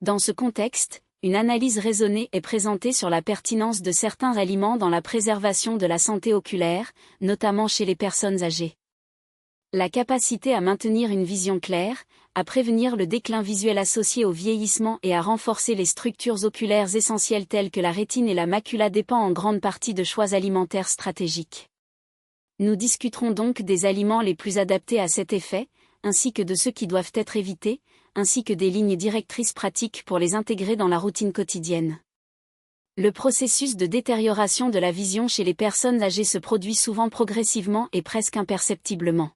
Dans ce contexte, une analyse raisonnée est présentée sur la pertinence de certains aliments dans la préservation de la santé oculaire, notamment chez les personnes âgées. La capacité à maintenir une vision claire, à prévenir le déclin visuel associé au vieillissement et à renforcer les structures oculaires essentielles telles que la rétine et la macula dépend en grande partie de choix alimentaires stratégiques. Nous discuterons donc des aliments les plus adaptés à cet effet, ainsi que de ceux qui doivent être évités, ainsi que des lignes directrices pratiques pour les intégrer dans la routine quotidienne. Le processus de détérioration de la vision chez les personnes âgées se produit souvent progressivement et presque imperceptiblement.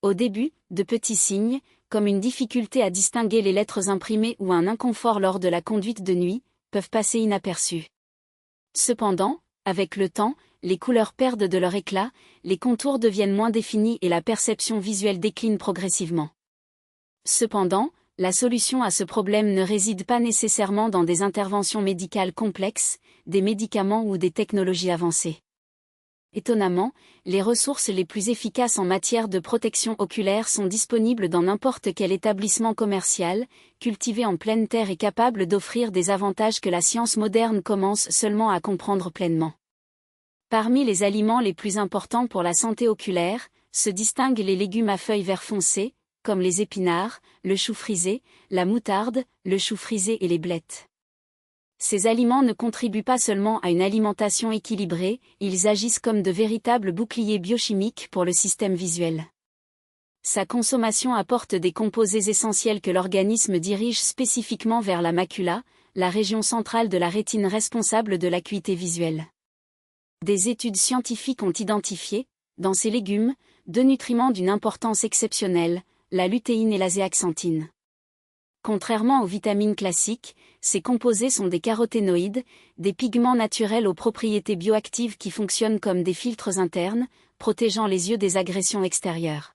Au début, de petits signes, comme une difficulté à distinguer les lettres imprimées ou un inconfort lors de la conduite de nuit, peuvent passer inaperçus. Cependant, avec le temps, les couleurs perdent de leur éclat, les contours deviennent moins définis et la perception visuelle décline progressivement. Cependant, la solution à ce problème ne réside pas nécessairement dans des interventions médicales complexes, des médicaments ou des technologies avancées. Étonnamment, les ressources les plus efficaces en matière de protection oculaire sont disponibles dans n'importe quel établissement commercial, cultivé en pleine terre et capable d'offrir des avantages que la science moderne commence seulement à comprendre pleinement. Parmi les aliments les plus importants pour la santé oculaire, se distinguent les légumes à feuilles vert foncé, comme les épinards, le chou frisé, la moutarde, le chou frisé et les blettes. Ces aliments ne contribuent pas seulement à une alimentation équilibrée, ils agissent comme de véritables boucliers biochimiques pour le système visuel. Sa consommation apporte des composés essentiels que l'organisme dirige spécifiquement vers la macula, la région centrale de la rétine responsable de l'acuité visuelle. Des études scientifiques ont identifié, dans ces légumes, deux nutriments d'une importance exceptionnelle, la lutéine et la zéaxanthine. Contrairement aux vitamines classiques, ces composés sont des caroténoïdes, des pigments naturels aux propriétés bioactives qui fonctionnent comme des filtres internes, protégeant les yeux des agressions extérieures.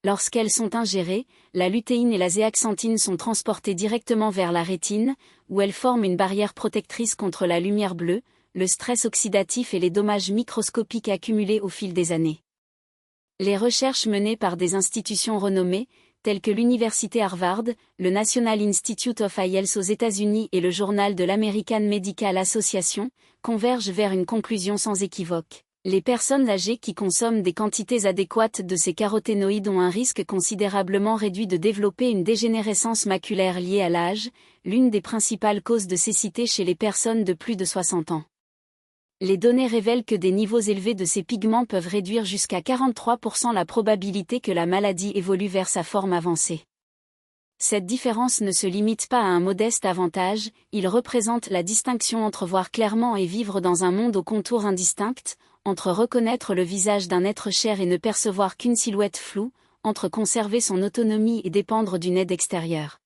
Lorsqu'elles sont ingérées, la lutéine et la zéaxanthine sont transportées directement vers la rétine, où elles forment une barrière protectrice contre la lumière bleue, le stress oxydatif et les dommages microscopiques accumulés au fil des années. Les recherches menées par des institutions renommées, telles que l'Université Harvard, le National Institute of Health aux États-Unis et le journal de l'American Medical Association, convergent vers une conclusion sans équivoque. Les personnes âgées qui consomment des quantités adéquates de ces caroténoïdes ont un risque considérablement réduit de développer une dégénérescence maculaire liée à l'âge, l'une des principales causes de cécité chez les personnes de plus de 60 ans. Les données révèlent que des niveaux élevés de ces pigments peuvent réduire jusqu'à 43% la probabilité que la maladie évolue vers sa forme avancée. Cette différence ne se limite pas à un modeste avantage, il représente la distinction entre voir clairement et vivre dans un monde aux contours indistincts, entre reconnaître le visage d'un être cher et ne percevoir qu'une silhouette floue, entre conserver son autonomie et dépendre d'une aide extérieure.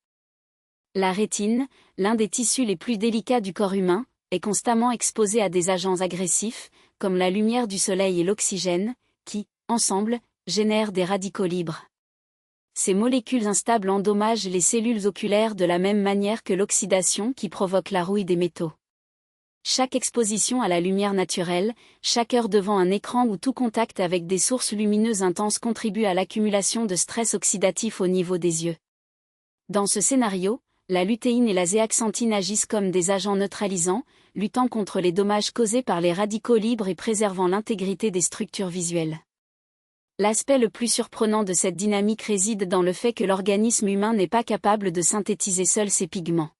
La rétine, l'un des tissus les plus délicats du corps humain, est constamment exposée à des agents agressifs, comme la lumière du soleil et l'oxygène, qui, ensemble, génèrent des radicaux libres. Ces molécules instables endommagent les cellules oculaires de la même manière que l'oxydation qui provoque la rouille des métaux. Chaque exposition à la lumière naturelle, chaque heure devant un écran ou tout contact avec des sources lumineuses intenses contribue à l'accumulation de stress oxydatif au niveau des yeux. Dans ce scénario, la lutéine et la zéaxanthine agissent comme des agents neutralisants, luttant contre les dommages causés par les radicaux libres et préservant l'intégrité des structures visuelles. L'aspect le plus surprenant de cette dynamique réside dans le fait que l'organisme humain n'est pas capable de synthétiser seul ces pigments.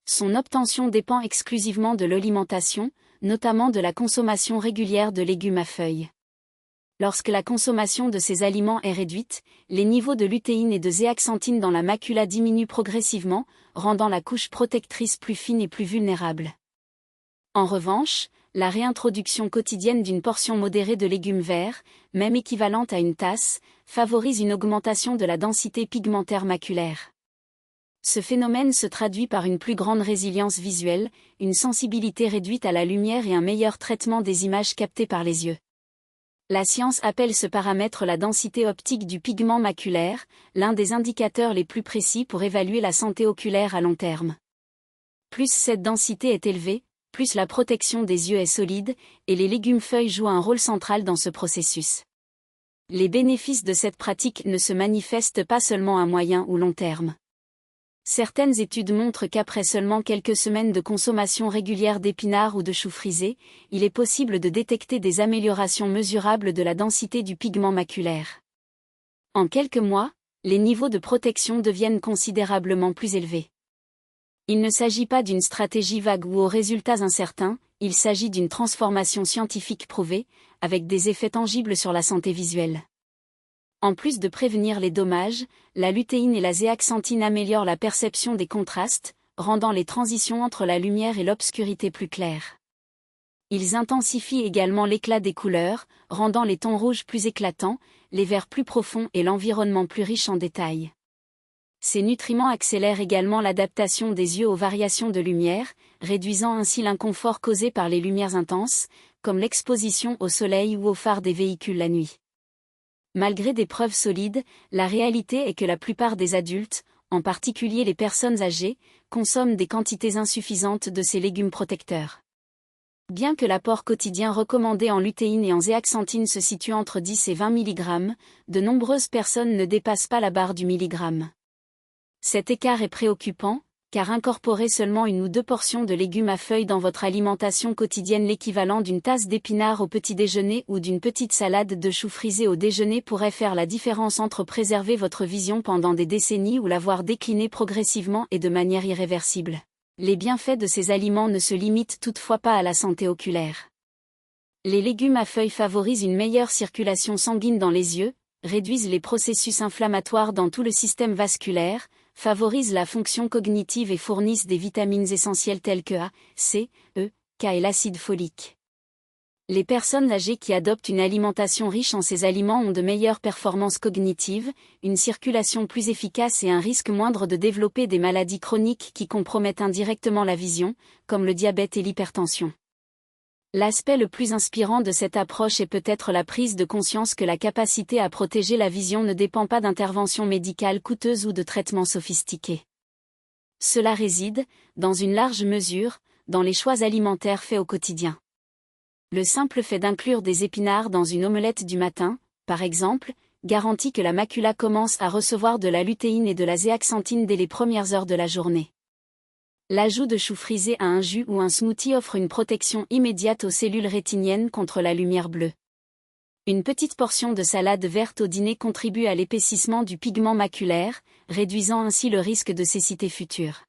Son obtention dépend exclusivement de l'alimentation, notamment de la consommation régulière de légumes à feuilles. Lorsque la consommation de ces aliments est réduite, les niveaux de lutéine et de zéaxanthine dans la macula diminuent progressivement, rendant la couche protectrice plus fine et plus vulnérable. En revanche, la réintroduction quotidienne d'une portion modérée de légumes verts, même équivalente à une tasse, favorise une augmentation de la densité pigmentaire maculaire. Ce phénomène se traduit par une plus grande résilience visuelle, une sensibilité réduite à la lumière et un meilleur traitement des images captées par les yeux. La science appelle ce paramètre la densité optique du pigment maculaire, l'un des indicateurs les plus précis pour évaluer la santé oculaire à long terme. Plus cette densité est élevée, plus la protection des yeux est solide, et les légumes-feuilles jouent un rôle central dans ce processus. Les bénéfices de cette pratique ne se manifestent pas seulement à moyen ou long terme. Certaines études montrent qu'après seulement quelques semaines de consommation régulière d'épinards ou de choux frisés, il est possible de détecter des améliorations mesurables de la densité du pigment maculaire. En quelques mois, les niveaux de protection deviennent considérablement plus élevés. Il ne s'agit pas d'une stratégie vague ou aux résultats incertains, il s'agit d'une transformation scientifique prouvée, avec des effets tangibles sur la santé visuelle. En plus de prévenir les dommages, la lutéine et la zéaxanthine améliorent la perception des contrastes, rendant les transitions entre la lumière et l'obscurité plus claires. Ils intensifient également l'éclat des couleurs, rendant les tons rouges plus éclatants, les verts plus profonds et l'environnement plus riche en détails. Ces nutriments accélèrent également l'adaptation des yeux aux variations de lumière, réduisant ainsi l'inconfort causé par les lumières intenses, comme l'exposition au soleil ou aux phares des véhicules la nuit. Malgré des preuves solides, la réalité est que la plupart des adultes, en particulier les personnes âgées, consomment des quantités insuffisantes de ces légumes protecteurs. Bien que l'apport quotidien recommandé en lutéine et en zéaxanthine se situe entre 10 et 20 mg, de nombreuses personnes ne dépassent pas la barre du milligramme. Cet écart est préoccupant, car incorporer seulement 1 ou 2 portions de légumes à feuilles dans votre alimentation quotidienne, l'équivalent d'une tasse d'épinards au petit déjeuner ou d'une petite salade de choux frisés au déjeuner, pourrait faire la différence entre préserver votre vision pendant des décennies ou la voir décliner progressivement et de manière irréversible. Les bienfaits de ces aliments ne se limitent toutefois pas à la santé oculaire. Les légumes à feuilles favorisent une meilleure circulation sanguine dans les yeux, réduisent les processus inflammatoires dans tout le système vasculaire, favorisent la fonction cognitive et fournissent des vitamines essentielles telles que A, C, E, K et l'acide folique. Les personnes âgées qui adoptent une alimentation riche en ces aliments ont de meilleures performances cognitives, une circulation plus efficace et un risque moindre de développer des maladies chroniques qui compromettent indirectement la vision, comme le diabète et l'hypertension. L'aspect le plus inspirant de cette approche est peut-être la prise de conscience que la capacité à protéger la vision ne dépend pas d'interventions médicales coûteuses ou de traitements sophistiqués. Cela réside, dans une large mesure, dans les choix alimentaires faits au quotidien. Le simple fait d'inclure des épinards dans une omelette du matin, par exemple, garantit que la macula commence à recevoir de la lutéine et de la zéaxanthine dès les premières heures de la journée. L'ajout de choux frisés à un jus ou un smoothie offre une protection immédiate aux cellules rétiniennes contre la lumière bleue. Une petite portion de salade verte au dîner contribue à l'épaississement du pigment maculaire, réduisant ainsi le risque de cécité future.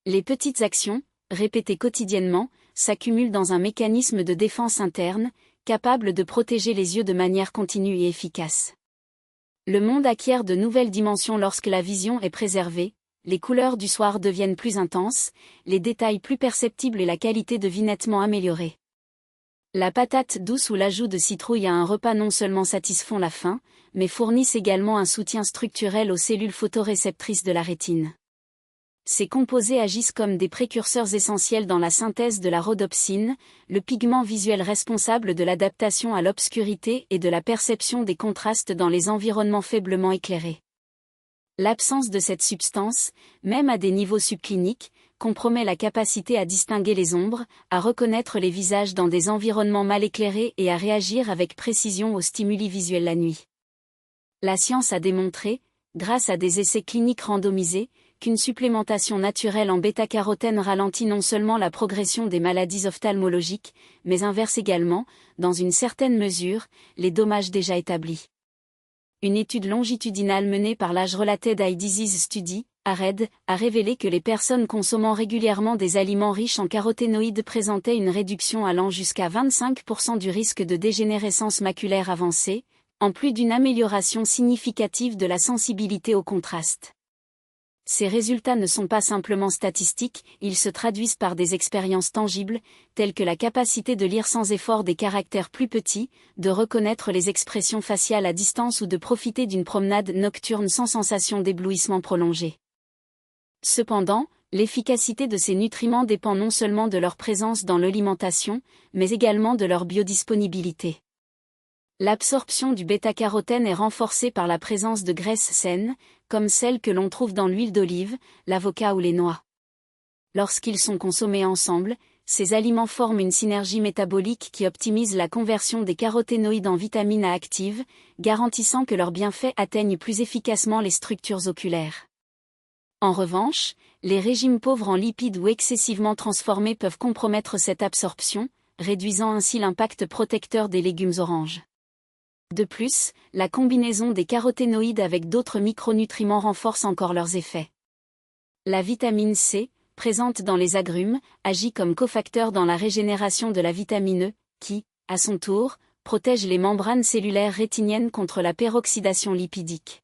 Les petites actions, répétées quotidiennement, s'accumulent dans un mécanisme de défense interne, capable de protéger les yeux de manière continue et efficace. Le monde acquiert de nouvelles dimensions lorsque la vision est préservée. Les couleurs du soir deviennent plus intenses, les détails plus perceptibles et la qualité de vie nettement améliorée. La patate douce ou l'ajout de citrouille à un repas non seulement satisfont la faim, mais fournissent également un soutien structurel aux cellules photoréceptrices de la rétine. Ces composés agissent comme des précurseurs essentiels dans la synthèse de la rhodopsine, le pigment visuel responsable de l'adaptation à l'obscurité et de la perception des contrastes dans les environnements faiblement éclairés. L'absence de cette substance, même à des niveaux subcliniques, compromet la capacité à distinguer les ombres, à reconnaître les visages dans des environnements mal éclairés et à réagir avec précision aux stimuli visuels la nuit. La science a démontré, grâce à des essais cliniques randomisés, qu'une supplémentation naturelle en bêta-carotène ralentit non seulement la progression des maladies ophtalmologiques, mais inverse également, dans une certaine mesure, les dommages déjà établis. Une étude longitudinale menée par l'Age Related Eye Disease Study, ARED, a révélé que les personnes consommant régulièrement des aliments riches en caroténoïdes présentaient une réduction allant jusqu'à 25% du risque de dégénérescence maculaire avancée, en plus d'une amélioration significative de la sensibilité au contraste. Ces résultats ne sont pas simplement statistiques, ils se traduisent par des expériences tangibles, telles que la capacité de lire sans effort des caractères plus petits, de reconnaître les expressions faciales à distance ou de profiter d'une promenade nocturne sans sensation d'éblouissement prolongé. Cependant, l'efficacité de ces nutriments dépend non seulement de leur présence dans l'alimentation, mais également de leur biodisponibilité. L'absorption du bêta-carotène est renforcée par la présence de graisses saines, comme celles que l'on trouve dans l'huile d'olive, l'avocat ou les noix. Lorsqu'ils sont consommés ensemble, ces aliments forment une synergie métabolique qui optimise la conversion des caroténoïdes en vitamines A actives, garantissant que leurs bienfaits atteignent plus efficacement les structures oculaires. En revanche, les régimes pauvres en lipides ou excessivement transformés peuvent compromettre cette absorption, réduisant ainsi l'impact protecteur des légumes oranges. De plus, la combinaison des caroténoïdes avec d'autres micronutriments renforce encore leurs effets. La vitamine C, présente dans les agrumes, agit comme cofacteur dans la régénération de la vitamine E, qui, à son tour, protège les membranes cellulaires rétiniennes contre la peroxydation lipidique.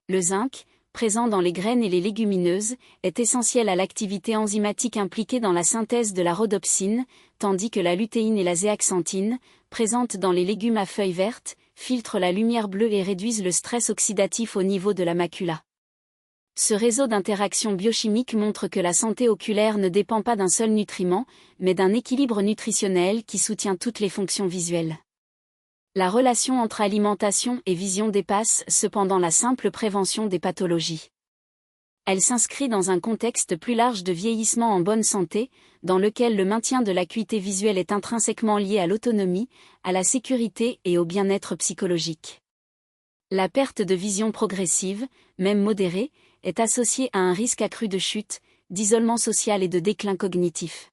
Le zinc, présent dans les graines et les légumineuses, est essentiel à l'activité enzymatique impliquée dans la synthèse de la rhodopsine, tandis que la lutéine et la zéaxanthine, présentes dans les légumes à feuilles vertes, filtrent la lumière bleue et réduisent le stress oxydatif au niveau de la macula. Ce réseau d'interactions biochimiques montre que la santé oculaire ne dépend pas d'un seul nutriment, mais d'un équilibre nutritionnel qui soutient toutes les fonctions visuelles. La relation entre alimentation et vision dépasse cependant la simple prévention des pathologies. Elle s'inscrit dans un contexte plus large de vieillissement en bonne santé, dans lequel le maintien de l'acuité visuelle est intrinsèquement lié à l'autonomie, à la sécurité et au bien-être psychologique. La perte de vision progressive, même modérée, est associée à un risque accru de chute, d'isolement social et de déclin cognitif.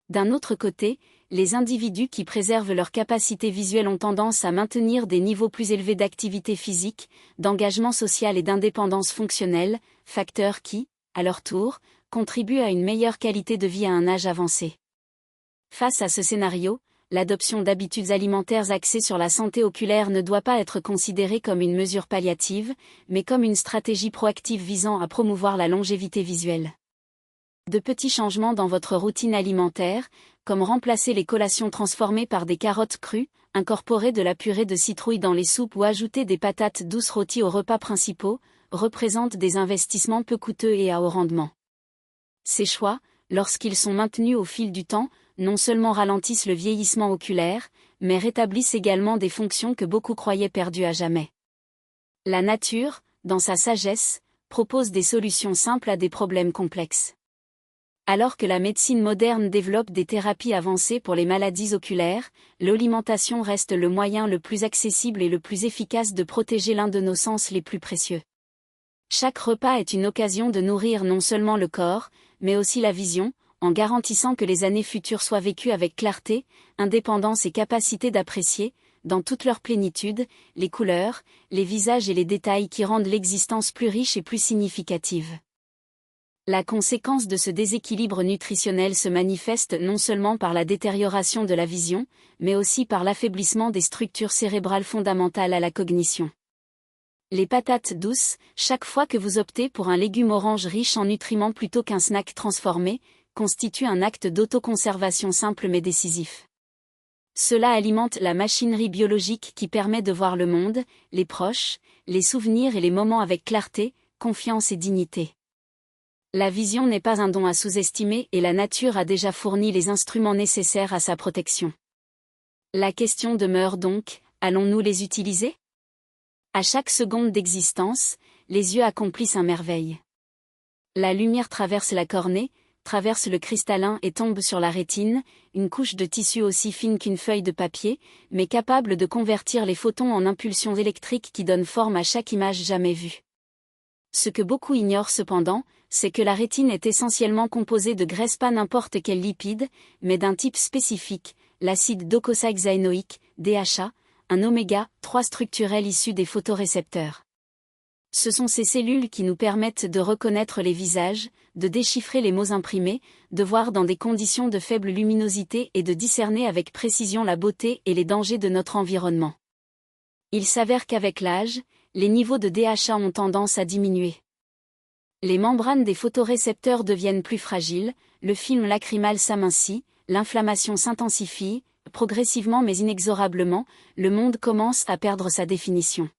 D'un autre côté, les individus qui préservent leur capacité visuelle ont tendance à maintenir des niveaux plus élevés d'activité physique, d'engagement social et d'indépendance fonctionnelle, facteurs qui, à leur tour, contribuent à une meilleure qualité de vie à un âge avancé. Face à ce scénario, l'adoption d'habitudes alimentaires axées sur la santé oculaire ne doit pas être considérée comme une mesure palliative, mais comme une stratégie proactive visant à promouvoir la longévité visuelle. De petits changements dans votre routine alimentaire, comme remplacer les collations transformées par des carottes crues, incorporer de la purée de citrouille dans les soupes ou ajouter des patates douces rôties aux repas principaux, représentent des investissements peu coûteux et à haut rendement. Ces choix, lorsqu'ils sont maintenus au fil du temps, non seulement ralentissent le vieillissement oculaire, mais rétablissent également des fonctions que beaucoup croyaient perdues à jamais. La nature, dans sa sagesse, propose des solutions simples à des problèmes complexes. Alors que la médecine moderne développe des thérapies avancées pour les maladies oculaires, l'alimentation reste le moyen le plus accessible et le plus efficace de protéger l'un de nos sens les plus précieux. Chaque repas est une occasion de nourrir non seulement le corps, mais aussi la vision, en garantissant que les années futures soient vécues avec clarté, indépendance et capacité d'apprécier, dans toute leur plénitude, les couleurs, les visages et les détails qui rendent l'existence plus riche et plus significative. La conséquence de ce déséquilibre nutritionnel se manifeste non seulement par la détérioration de la vision, mais aussi par l'affaiblissement des structures cérébrales fondamentales à la cognition. Les patates douces, chaque fois que vous optez pour un légume orange riche en nutriments plutôt qu'un snack transformé, constitue un acte d'autoconservation simple mais décisif. Cela alimente la machinerie biologique qui permet de voir le monde, les proches, les souvenirs et les moments avec clarté, confiance et dignité. La vision n'est pas un don à sous-estimer et la nature a déjà fourni les instruments nécessaires à sa protection. La question demeure donc, allons-nous les utiliser ? À chaque seconde d'existence, les yeux accomplissent un merveille. La lumière traverse la cornée, traverse le cristallin et tombe sur la rétine, une couche de tissu aussi fine qu'une feuille de papier, mais capable de convertir les photons en impulsions électriques qui donnent forme à chaque image jamais vue. Ce que beaucoup ignorent cependant, c'est que la rétine est essentiellement composée de graisse, pas n'importe quel lipide, mais d'un type spécifique, l'acide docosahexaénoïque, DHA, un oméga-3 structurel issu des photorécepteurs. Ce sont ces cellules qui nous permettent de reconnaître les visages, de déchiffrer les mots imprimés, de voir dans des conditions de faible luminosité et de discerner avec précision la beauté et les dangers de notre environnement. Il s'avère qu'avec l'âge, les niveaux de DHA ont tendance à diminuer. Les membranes des photorécepteurs deviennent plus fragiles, le film lacrymal s'amincit, l'inflammation s'intensifie, progressivement mais inexorablement, le monde commence à perdre sa définition.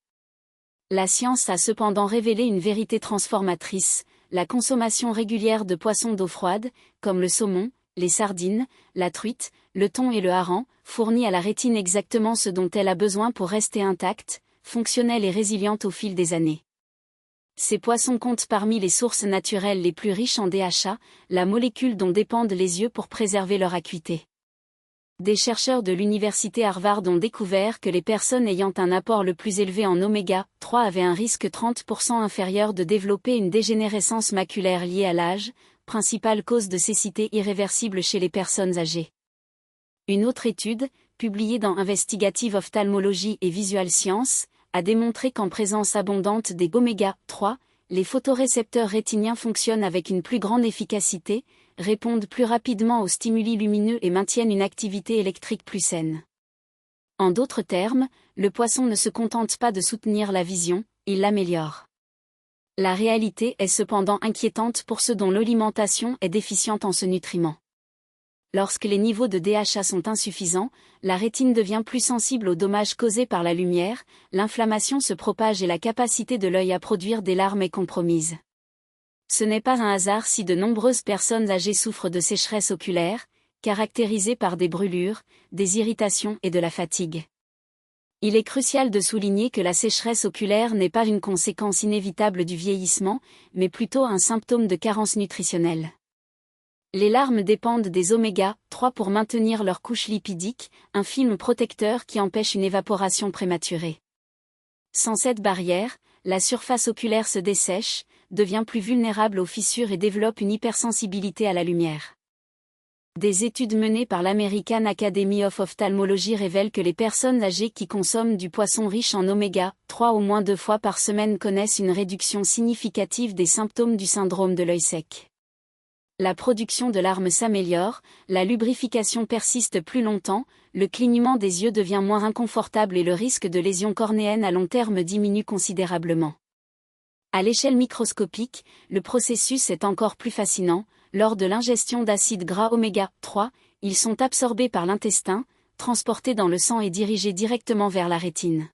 La science a cependant révélé une vérité transformatrice, la consommation régulière de poissons d'eau froide, comme le saumon, les sardines, la truite, le thon et le hareng, fournit à la rétine exactement ce dont elle a besoin pour rester intacte, fonctionnelle et résiliente au fil des années. Ces poissons comptent parmi les sources naturelles les plus riches en DHA, la molécule dont dépendent les yeux pour préserver leur acuité. Des chercheurs de l'université Harvard ont découvert que les personnes ayant un apport le plus élevé en oméga 3 avaient un risque 30% inférieur de développer une dégénérescence maculaire liée à l'âge, principale cause de cécité irréversible chez les personnes âgées. Une autre étude, publiée dans Investigative Ophthalmology et Visual Science, a démontré qu'en présence abondante des oméga 3, les photorécepteurs rétiniens fonctionnent avec une plus grande efficacité, répondent plus rapidement aux stimuli lumineux et maintiennent une activité électrique plus saine. En d'autres termes, le poisson ne se contente pas de soutenir la vision, il l'améliore. La réalité est cependant inquiétante pour ceux dont l'alimentation est déficiente en ce nutriment. Lorsque les niveaux de DHA sont insuffisants, la rétine devient plus sensible aux dommages causés par la lumière, l'inflammation se propage et la capacité de l'œil à produire des larmes est compromise. Ce n'est pas un hasard si de nombreuses personnes âgées souffrent de sécheresse oculaire, caractérisée par des brûlures, des irritations et de la fatigue. Il est crucial de souligner que la sécheresse oculaire n'est pas une conséquence inévitable du vieillissement, mais plutôt un symptôme de carence nutritionnelle. Les larmes dépendent des oméga 3 pour maintenir leur couche lipidique, un film protecteur qui empêche une évaporation prématurée. Sans cette barrière, la surface oculaire se dessèche, devient plus vulnérable aux fissures et développe une hypersensibilité à la lumière. Des études menées par l'American Academy of Ophthalmology révèlent que les personnes âgées qui consomment du poisson riche en oméga 3 au moins 2 fois par semaine connaissent une réduction significative des symptômes du syndrome de l'œil sec. La production de larmes s'améliore, la lubrification persiste plus longtemps, le clignement des yeux devient moins inconfortable et le risque de lésions cornéennes à long terme diminue considérablement. À l'échelle microscopique, le processus est encore plus fascinant. Lors de l'ingestion d'acides gras oméga 3, ils sont absorbés par l'intestin, transportés dans le sang et dirigés directement vers la rétine.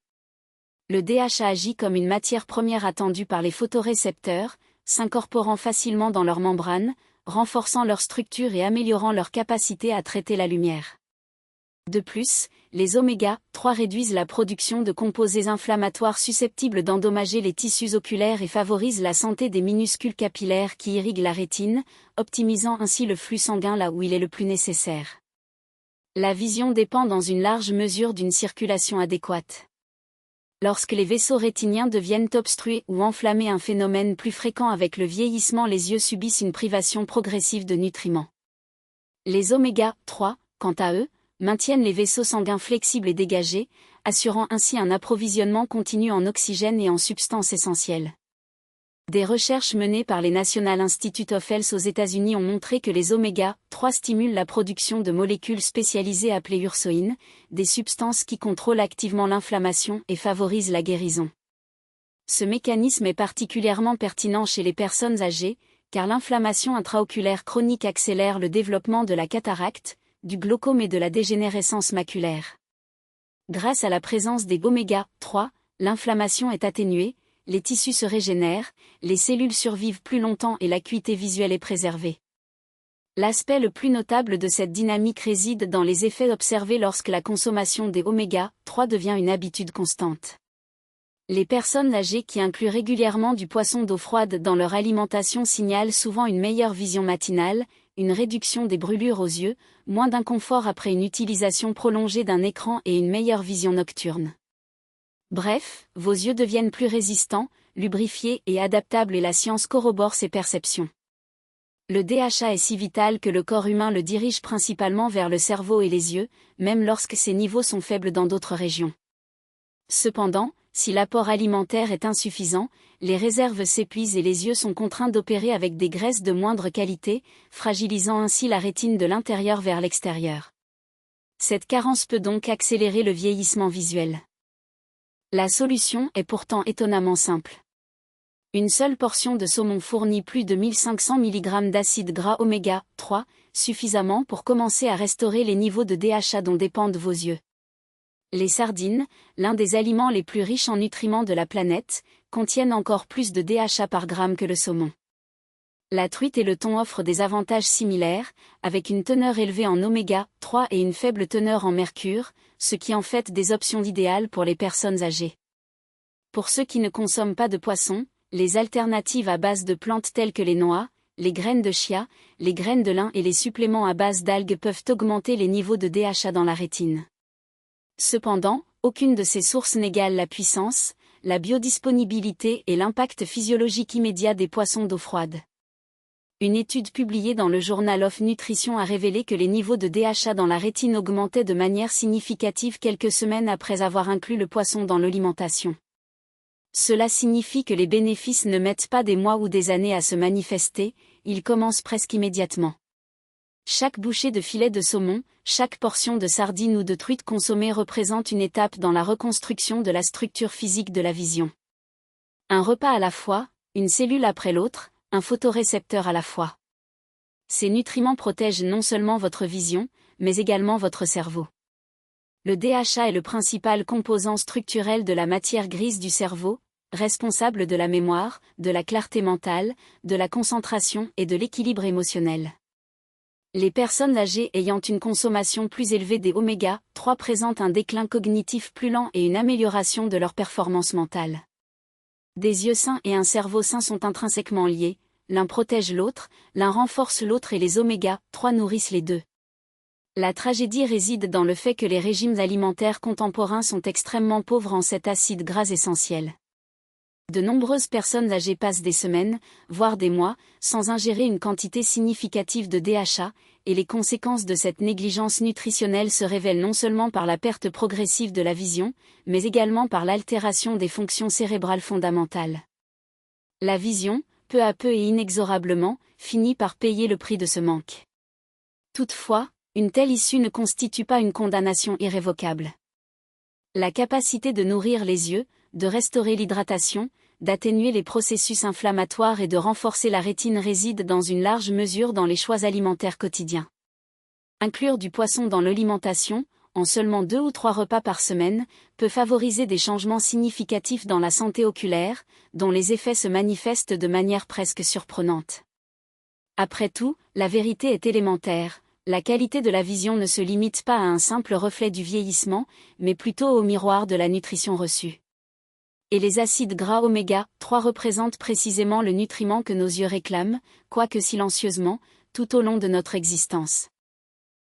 Le DHA agit comme une matière première attendue par les photorécepteurs, s'incorporant facilement dans leurs membranes, renforçant leur structure et améliorant leur capacité à traiter la lumière. De plus, les oméga 3 réduisent la production de composés inflammatoires susceptibles d'endommager les tissus oculaires et favorisent la santé des minuscules capillaires qui irriguent la rétine, optimisant ainsi le flux sanguin là où il est le plus nécessaire. La vision dépend dans une large mesure d'une circulation adéquate. Lorsque les vaisseaux rétiniens deviennent obstrués ou enflammés, un phénomène plus fréquent avec le vieillissement, les yeux subissent une privation progressive de nutriments. Les oméga 3, quant à eux, maintiennent les vaisseaux sanguins flexibles et dégagés, assurant ainsi un approvisionnement continu en oxygène et en substances essentielles. Des recherches menées par les National Institutes of Health aux États-Unis ont montré que les oméga 3 stimulent la production de molécules spécialisées appelées ursoïnes, des substances qui contrôlent activement l'inflammation et favorisent la guérison. Ce mécanisme est particulièrement pertinent chez les personnes âgées, car l'inflammation intraoculaire chronique accélère le développement de la cataracte, du glaucome et de la dégénérescence maculaire. Grâce à la présence des oméga 3, l'inflammation est atténuée, les tissus se régénèrent, les cellules survivent plus longtemps et l'acuité visuelle est préservée. L'aspect le plus notable de cette dynamique réside dans les effets observés lorsque la consommation des oméga 3 devient une habitude constante. Les personnes âgées qui incluent régulièrement du poisson d'eau froide dans leur alimentation signalent souvent une meilleure vision matinale, une réduction des brûlures aux yeux, moins d'inconfort après une utilisation prolongée d'un écran et une meilleure vision nocturne. Bref, vos yeux deviennent plus résistants, lubrifiés et adaptables et la science corrobore ces perceptions. Le DHA est si vital que le corps humain le dirige principalement vers le cerveau et les yeux, même lorsque ces niveaux sont faibles dans d'autres régions. Cependant, si l'apport alimentaire est insuffisant, les réserves s'épuisent et les yeux sont contraints d'opérer avec des graisses de moindre qualité, fragilisant ainsi la rétine de l'intérieur vers l'extérieur. Cette carence peut donc accélérer le vieillissement visuel. La solution est pourtant étonnamment simple. Une seule portion de saumon fournit plus de 1500 mg d'acides gras oméga 3, suffisamment pour commencer à restaurer les niveaux de DHA dont dépendent vos yeux. Les sardines, l'un des aliments les plus riches en nutriments de la planète, contiennent encore plus de DHA par gramme que le saumon. La truite et le thon offrent des avantages similaires, avec une teneur élevée en oméga 3 et une faible teneur en mercure, ce qui en fait des options idéales pour les personnes âgées. Pour ceux qui ne consomment pas de poisson, les alternatives à base de plantes telles que les noix, les graines de chia, les graines de lin et les suppléments à base d'algues peuvent augmenter les niveaux de DHA dans la rétine. Cependant, aucune de ces sources n'égale la puissance, la biodisponibilité et l'impact physiologique immédiat des poissons d'eau froide. Une étude publiée dans le journal of Nutrition a révélé que les niveaux de DHA dans la rétine augmentaient de manière significative quelques semaines après avoir inclus le poisson dans l'alimentation. Cela signifie que les bénéfices ne mettent pas des mois ou des années à se manifester, ils commencent presque immédiatement. Chaque bouchée de filet de saumon, chaque portion de sardine ou de truite consommée représente une étape dans la reconstruction de la structure physique de la vision. Un repas à la fois, une cellule après l'autre, un photorécepteur à la fois. Ces nutriments protègent non seulement votre vision, mais également votre cerveau. Le DHA est le principal composant structurel de la matière grise du cerveau, responsable de la mémoire, de la clarté mentale, de la concentration et de l'équilibre émotionnel. Les personnes âgées ayant une consommation plus élevée des oméga-3 présentent un déclin cognitif plus lent et une amélioration de leur performance mentale. Des yeux sains et un cerveau sain sont intrinsèquement liés, l'un protège l'autre, l'un renforce l'autre et les oméga-3 nourrissent les deux. La tragédie réside dans le fait que les régimes alimentaires contemporains sont extrêmement pauvres en cet acide gras essentiel. De nombreuses personnes âgées passent des semaines, voire des mois, sans ingérer une quantité significative de DHA, et les conséquences de cette négligence nutritionnelle se révèlent non seulement par la perte progressive de la vision, mais également par l'altération des fonctions cérébrales fondamentales. La vision, peu à peu et inexorablement, finit par payer le prix de ce manque. Toutefois, une telle issue ne constitue pas une condamnation irrévocable. La capacité de nourrir les yeux, de restaurer l'hydratation, d'atténuer les processus inflammatoires et de renforcer la rétine réside dans une large mesure dans les choix alimentaires quotidiens. Inclure du poisson dans l'alimentation, en seulement 2 ou 3 repas par semaine, peut favoriser des changements significatifs dans la santé oculaire, dont les effets se manifestent de manière presque surprenante. Après tout, la vérité est élémentaire, la qualité de la vision ne se limite pas à un simple reflet du vieillissement, mais plutôt au miroir de la nutrition reçue. Et les acides gras oméga-3 représentent précisément le nutriment que nos yeux réclament, quoique silencieusement, tout au long de notre existence.